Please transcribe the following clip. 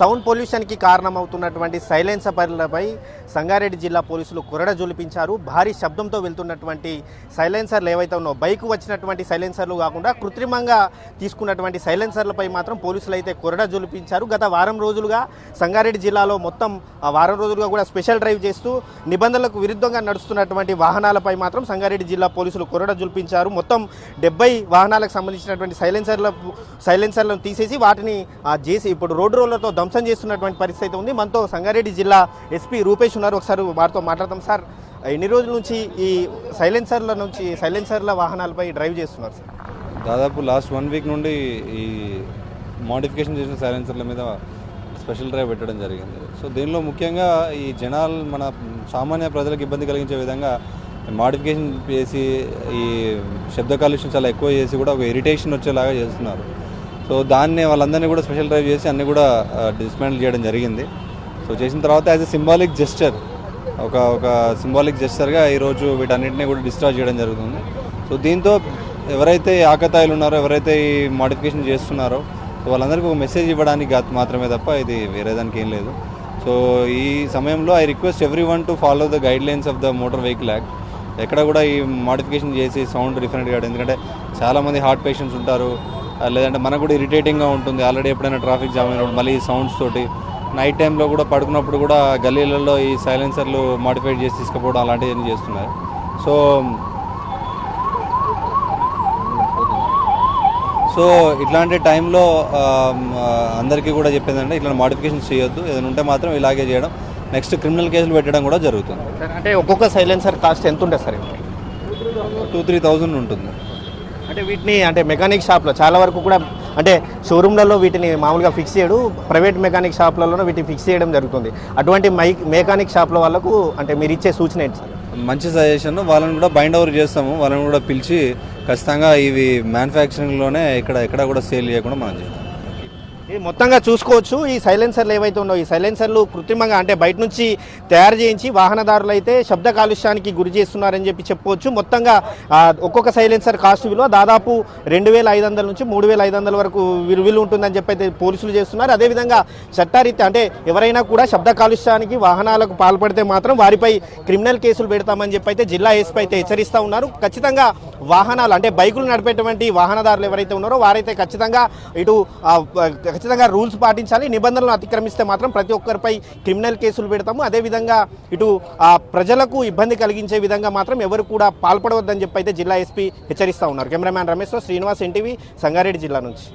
Sound పొల్యూషన్కి కారణమవుతున్నటువంటి సైలెన్సర్లపై Sangareddy జిల్లా పోలీసులు కొరడ జొలిపించారు. భారీ శబ్దంతో వెళ్తున్నటువంటి సైలెన్సర్లు ఏవైతే ఉన్నాయో, బైక్ వచ్చినటువంటి సైలెన్సర్లు కాకుండా కృత్రిమంగా తీసుకున్నటువంటి సైలెన్సర్లపై మాత్రం పోలీసులు అయితే కొరడ జొలిపించారు. గత వారం రోజులుగా సంగారెడ్డి జిల్లాలో మొత్తం వారం రోజులుగా కూడా స్పెషల్ డ్రైవ్ చేస్తూ నిబంధనలకు విరుద్ధంగా నడుస్తున్నటువంటి వాహనాలపై మాత్రం సంగారెడ్డి జిల్లా పోలీసులు కొరడ జొలిపించారు. మొత్తం 70 వాహనాలకు సంబంధించినటువంటి సైలెన్సర్లను తీసేసి వాటిని చేసి ఇప్పుడు రోడ్డు రోలర్తో ధ్వంసం చేస్తున్నటువంటి పరిస్థితి ఉంది. మనతో సంగారెడ్డి జిల్లా ఎస్పీ రూపేష్ ఉన్నారు. ఒకసారి వారితో మాట్లాడతాం. సార్, ఎన్ని రోజుల నుంచి ఈ సైలెన్సర్ల వాహనాలపై డ్రైవ్ చేస్తున్నారు సార్? దాదాపు లాస్ట్ 1 వీక్ నుండి ఈ మోడిఫికేషన్ చేసిన సైలెన్సర్ల మీద స్పెషల్ డ్రైవ్ పెట్టడం జరిగింది. సో దీనిలో ముఖ్యంగా ఈ జనాలు మన సామాన్య ప్రజలకు ఇబ్బంది కలిగించే విధంగా మోడిఫికేషన్ చేసి ఈ శబ్ద కాలుష్యం చాలా ఎక్కువ చేసి కూడా ఒక ఇరిటేషన్ వచ్చేలాగా చేస్తున్నారు. సో దాన్ని వాళ్ళందరినీ కూడా స్పెషల్ డ్రైవ్ చేసి అన్నీ కూడా డిస్మాంటిల్ చేయడం జరిగింది. సో చేసిన తర్వాత యాజ్ ఎ సింబాలిక్ జెస్చర్, ఒక సింబాలిక్ జెస్చర్గా ఈరోజు వీటన్నిటిని కూడా డిశ్చార్జ్ చేయడం జరుగుతుంది. సో దీంతో ఎవరైతే ఆకతాయిలు ఉన్నారో, ఎవరైతే ఈ మోడిఫికేషన్ చేస్తున్నారో, సో వాళ్ళందరికీ ఒక మెసేజ్ ఇవ్వడానికి మాత్రమే తప్ప ఇది వేరే దానికి ఏం లేదు. సో ఈ సమయంలో I request every one to follow the guide lines of the motor vehicle act. ఎక్కడ కూడా ఈ మోడిఫికేషన్ చేసి సౌండ్ డిఫరెంట్ కాదు. ఎందుకంటే చాలామంది హార్ట్ పేషెంట్స్ ఉంటారు, లేదంటే మనకు కూడా ఇరిటేటింగ్గా ఉంటుంది. ఆల్రెడీ ఎప్పుడైనా ట్రాఫిక్ జామ్ అయినప్పుడు మళ్ళీ ఈ సౌండ్స్ తోటి నైట్ టైంలో కూడా పడుకున్నప్పుడు కూడా గల్లీలలో ఈ సైలెన్సర్లు మోడిఫై చేసి తీసుకుపోవడం అలాంటివన్నీ చేస్తున్నారు. సో ఇట్లాంటి టైంలో అందరికీ కూడా చెప్పేదంటే ఇట్లా మోడిఫికేషన్స్ చేయొద్దు. ఏదైనా ఉంటే మాత్రం ఇలాగే చేయడం, నెక్స్ట్ క్రిమినల్ కేసులు పెట్టడం కూడా జరుగుతుంది. అంటే ఒక్కొక్క సైలెన్సర్ కాస్ట్ ఎంత ఉంటుంది సార్? 2-3,000 ఉంటుంది. అంటే వీటిని మెకానిక్ షాప్లో చాలా వరకు కూడా షోరూమ్లలో వీటిని మామూలుగా ఫిక్స్ చేయడు, ప్రైవేట్ మెకానిక్ షాప్లలో వీటిని ఫిక్స్ చేయడం జరుగుతుంది. అటువంటి మెకానిక్ షాప్ల వాళ్ళకు మీరు ఇచ్చే సూచన ఏంటి సార్? మంచి సజెషన్. వాళ్ళని కూడా బైండ్ ఓవర్ చేస్తాము. వాళ్ళని కూడా పిలిచి ఖచ్చితంగా ఇవి మ్యానుఫ్యాక్చరింగ్లోనే ఎక్కడ కూడా సేల్ చేయకుండా మనం చేస్తాం. మొత్తంగా చూసుకోవచ్చు, ఈ సైలెన్సర్లు ఏవైతే ఉన్నాయో, ఈ సైలెన్సర్లు కృత్రిమంగా బయట నుంచి తయారు చేయించి వాహనదారులు అయితే శబ్ద కాలుష్యానికి గురి చేస్తున్నారని చెప్పవచ్చు. మొత్తంగా ఒక్కొక్క సైలెన్సర్ కాస్ట్ విలువ దాదాపు 2,500 నుంచి 3,500 వరకు విలువ ఉంటుందని చెప్పి అయితే పోలీసులు చేస్తున్నారు. అదేవిధంగా చట్టారీత్యా ఎవరైనా కూడా శబ్ద కాలుష్యానికి వాహనాలకు పాల్పడితే మాత్రం వారిపై క్రిమినల్ కేసులు పెడతామని చెప్పి అయితే జిల్లా ఎస్పీ అయితే హెచ్చరిస్తూ ఉన్నారు. ఖచ్చితంగా వాహనాలు బైకులు నడిపేటువంటి వాహనదారులు ఎవరైతే ఉన్నారో వారైతే ఖచ్చితంగా రూల్స్ పాటించాలి. నిబంధనలను అతిక్రమిస్తే మాత్రం ప్రతి ఒక్కరిపై క్రిమినల్ కేసులు పెడతాము. అదేవిధంగా ప్రజలకు ఇబ్బంది కలిగించే విధంగా మాత్రం ఎవరు కూడా పాల్పడవద్దని చెప్పి అయితే జిల్లా ఎస్పీ హెచ్చరిస్తూ ఉన్నారు. కెమెరామ్యాన్ రమేష్, శ్రీనివాస్, ఎన్టీవీ, సంగారెడ్డి జిల్లా నుంచి.